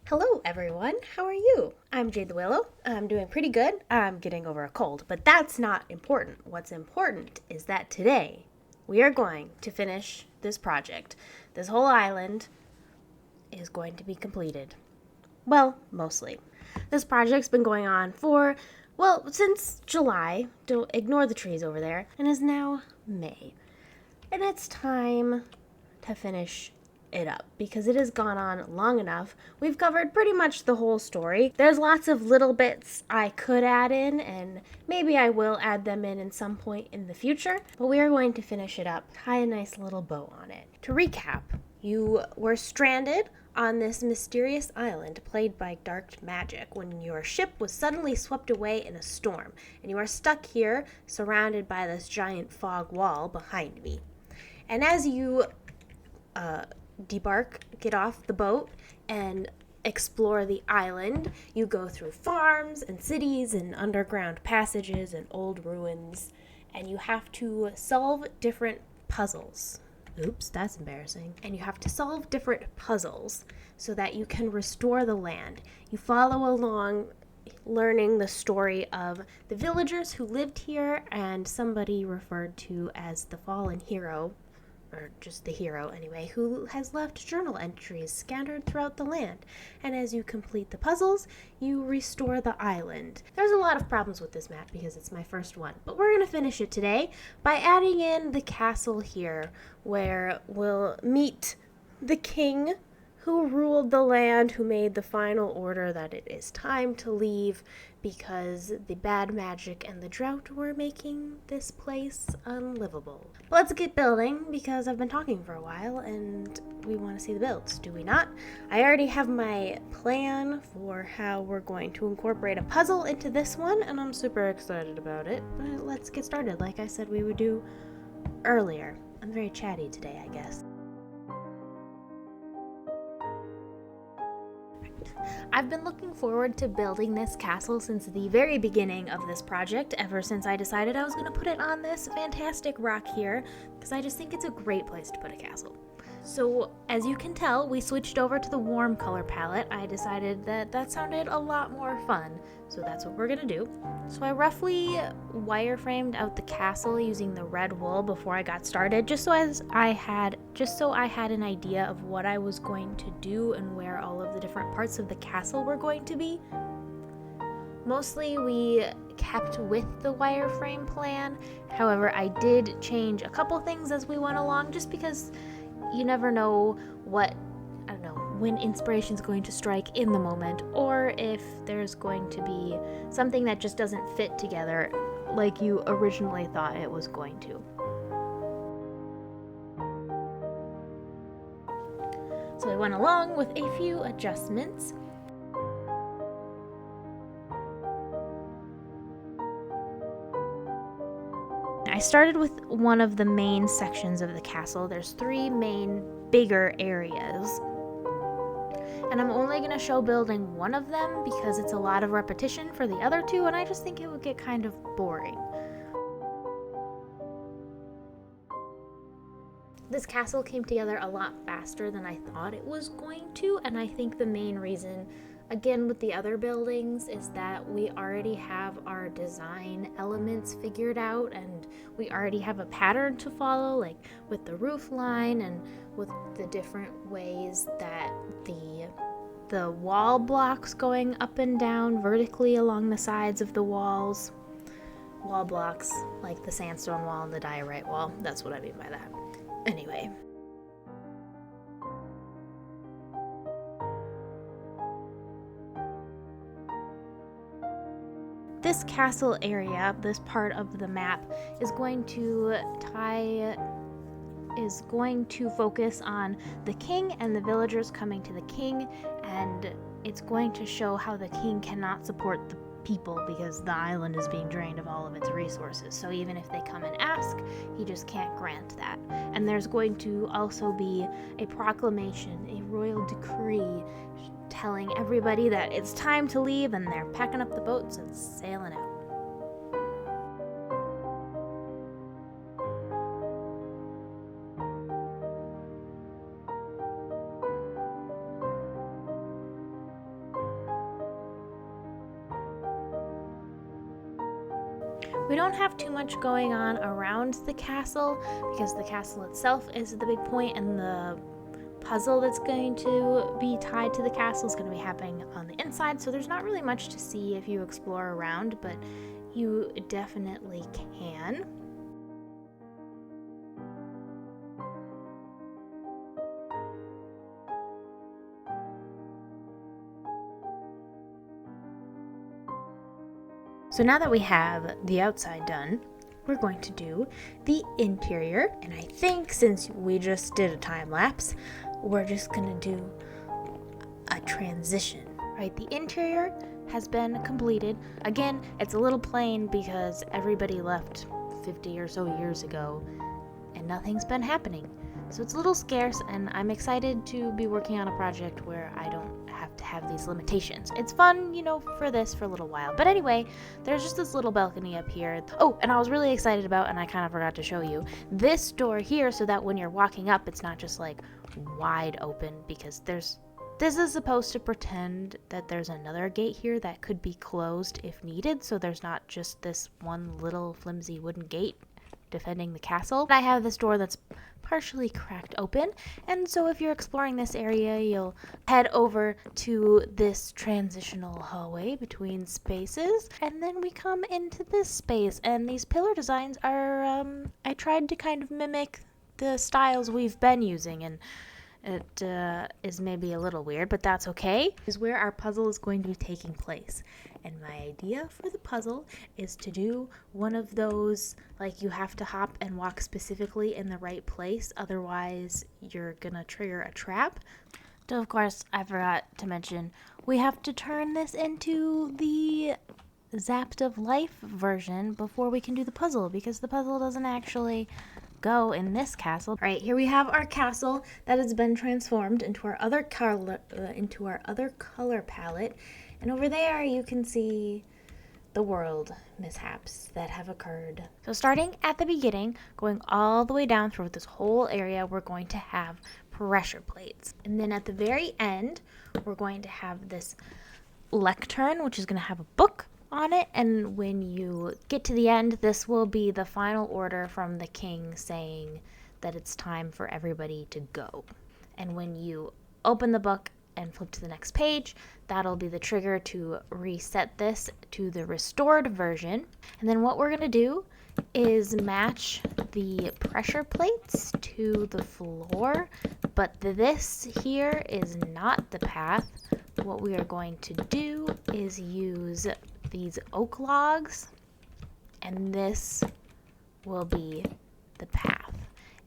Hello, everyone. How are you? I'm Jade the Willow. I'm doing pretty good. I'm getting over a cold, but that's not important. What's important is that today we are going to finish this project. This whole island is going to be completed. Well, mostly. This project's been going on since July. Don't ignore the trees over there, and is now May. And it's time to finish it up because it has gone on long enough. We've covered pretty much the whole story. There's lots of little bits I could add in, and maybe I will add them in some point in the future, but we are going to finish it up, tie a nice little bow on it. To recap, you were stranded on this mysterious island plagued by dark magic when your ship was suddenly swept away in a storm, and you are stuck here surrounded by this giant fog wall behind me. And as you debark, get off the boat, and explore the island, you go through farms and cities and underground passages and old ruins, and you have to solve different puzzles. Oops, that's embarrassing. And you have to solve different puzzles so that you can restore the land. You follow along learning the story of the villagers who lived here and somebody referred to as the fallen hero, or just the hero anyway, who has left journal entries scattered throughout the land. And as you complete the puzzles, you restore the island. There's a lot of problems with this map because it's my first one, but we're going to finish it today by adding in the castle here, where we'll meet the king who ruled the land, who made the final order that it is time to leave because the bad magic and the drought were making this place unlivable. But let's get building because I've been talking for a while and we want to see the builds, do we not? I already have my plan for how we're going to incorporate a puzzle into this one, and I'm super excited about it. But let's get started like I said we would do earlier. I'm very chatty today, I guess. I've been looking forward to building this castle since the very beginning of this project, ever since I decided I was going to put it on this fantastic rock here, because I just think it's a great place to put a castle. So, as you can tell, we switched over to the warm color palette. I decided that sounded a lot more fun, so that's what we're going to do. So I roughly wireframed out the castle using the red wool before I got started, just so I had an idea of what I was going to do and where all of the different parts of the castle were going to be. Mostly we kept with the wireframe plan. However, I did change a couple things as we went along, just because you never know when inspiration's going to strike in the moment, or if there's going to be something that just doesn't fit together like you originally thought it was going to. So I went along with a few adjustments. I started with one of the main sections of the castle. There's three main bigger areas, and I'm only going to show building one of them because it's a lot of repetition for the other two, and I just think it would get kind of boring. This castle came together a lot faster than I thought it was going to, and I think the main reason, again with the other buildings, is that we already have our design elements figured out and we already have a pattern to follow, like with the roof line and with the different ways that the wall blocks going up and down vertically along the sides of the walls. Wall blocks like the sandstone wall and the diorite wall. That's what I mean by that. Anyway. This castle area, this part of the map, is going to focus on the king and the villagers coming to the king, and it's going to show how the king cannot support the people because the island is being drained of all of its resources. So even if they come and ask, he just can't grant that. And there's going to also be a proclamation, a royal decree telling everybody that it's time to leave, and they're packing up the boats and sailing out. We don't have too much going on around the castle because the castle itself is the big point, and the puzzle that's going to be tied to the castle is going to be happening on the inside, so there's not really much to see if you explore around, but you definitely can. So now that we have the outside done, we're going to do the interior, and I think since we just did a time lapse, we're just gonna do a transition, right? The interior has been completed. Again, it's a little plain because everybody left 50 or so years ago and nothing's been happening. So it's a little scarce, and I'm excited to be working on a project where I don't have to have these limitations. It's fun, for this for a little while. But anyway, there's just this little balcony up here. Oh, and I was really excited about, and I kind of forgot to show you, this door here, so that when you're walking up, it's not just like wide open, because this is supposed to pretend that there's another gate here that could be closed if needed, so there's not just this one little flimsy wooden gate defending the castle. I have this door that's partially cracked open, and so if you're exploring this area, you'll head over to this transitional hallway between spaces, and then we come into this space, and these pillar designs are, I tried to kind of mimic the styles we've been using, and it is maybe a little weird, but that's okay. Is where our puzzle is going to be taking place. And my idea for the puzzle is to do one of those, like you have to hop and walk specifically in the right place, otherwise you're gonna trigger a trap. So of course, I forgot to mention, we have to turn this into the Zapped of Life version before we can do the puzzle, because the puzzle doesn't actually go in this castle. All right, here we have our castle that has been transformed into our other color palette, and over there you can see the world mishaps that have occurred. So starting at the beginning, going all the way down through this whole area, we're going to have pressure plates, and then at the very end we're going to have this lectern, which is going to have a book on it, and when you get to the end, this will be the final order from the king saying that it's time for everybody to go. And when you open the book and flip to the next page, that'll be the trigger to reset this to the restored version. And then what we're going to do is match the pressure plates to the floor, but this here is not the path. What we are going to do is use these oak logs, and this will be the path.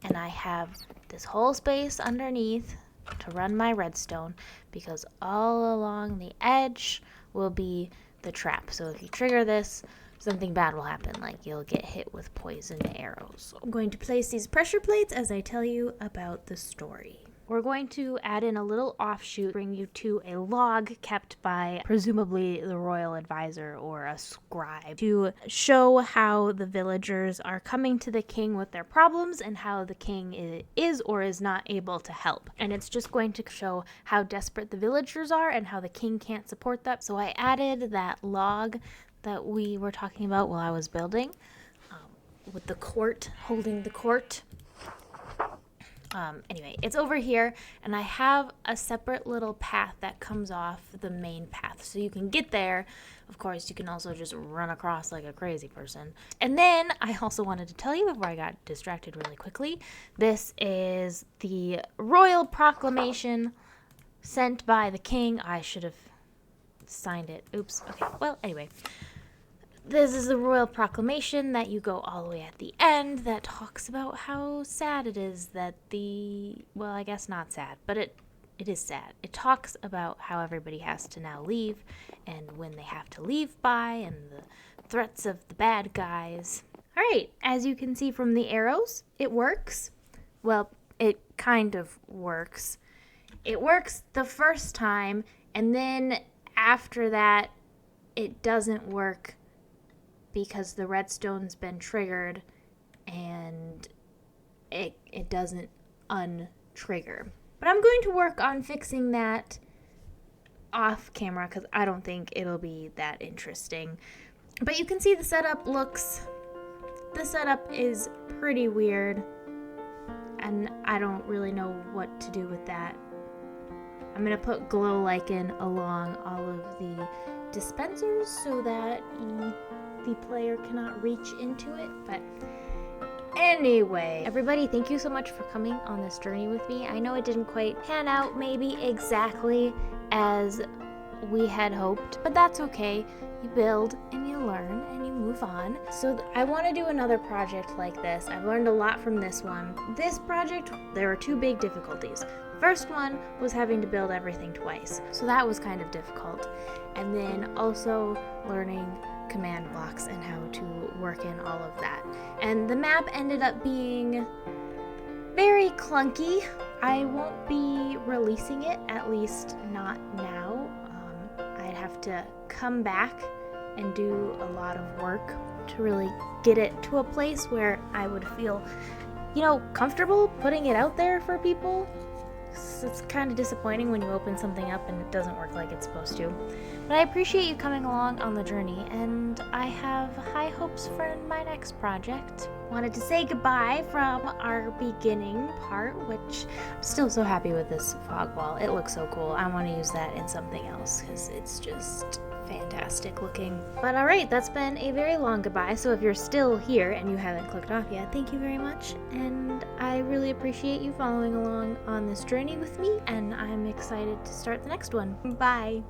And I have this whole space underneath to run my redstone, because all along the edge will be the trap. So if you trigger this, something bad will happen, like you'll get hit with poison arrows. I'm going to place these pressure plates as I tell you about the story. We're going to add in a little offshoot, bring you to a log kept by presumably the royal advisor or a scribe, to show how the villagers are coming to the king with their problems and how the king is or is not able to help. And it's just going to show how desperate the villagers are and how the king can't support them. So I added that log that we were talking about while I was building, with the court, holding the court. Anyway, it's over here, and I have a separate little path that comes off the main path, so you can get there. Of course, you can also just run across like a crazy person. And then I also wanted to tell you, before I got distracted really quickly, this is the royal proclamation sent by the king. I should have signed it. Oops. Okay, well, anyway. This is the royal proclamation that you go all the way at the end that talks about how sad it is that well, I guess not sad, but it is sad. It talks about how everybody has to now leave, and when they have to leave by, and the threats of the bad guys. All right, as you can see from the arrows, it works. Well, it kind of works. It works the first time, and then after that, it doesn't work, because the redstone's been triggered and it doesn't untrigger. But I'm going to work on fixing that off camera, because I don't think it'll be that interesting. But you can see the setup is pretty weird, and I don't really know what to do with that. I'm gonna put glow lichen along all of the dispensers so that the player cannot reach into it. But anyway, everybody, thank you so much for coming on this journey with me. I know it didn't quite pan out maybe exactly as we had hoped, but that's okay. You build and you learn and you move on. So I want to do another project like this. I've learned a lot from this one. This project, there were two big difficulties. First one was having to build everything twice, so that was kind of difficult. And then also learning command blocks and how to work in all of that. And the map ended up being very clunky. I won't be releasing it, at least not now. I'd have to come back and do a lot of work to really get it to a place where I would feel, comfortable putting it out there for people. It's kind of disappointing when you open something up and it doesn't work like it's supposed to. But I appreciate you coming along on the journey, and I have high hopes for my next project. Wanted to say goodbye from our beginning part, which I'm still so happy with this fog wall. It looks so cool. I want to use that in something else because it's just fantastic looking. But alright, that's been a very long goodbye, so if you're still here and you haven't clicked off yet, thank you very much, and I really appreciate you following along on this journey with me, and I'm excited to start the next one. Bye!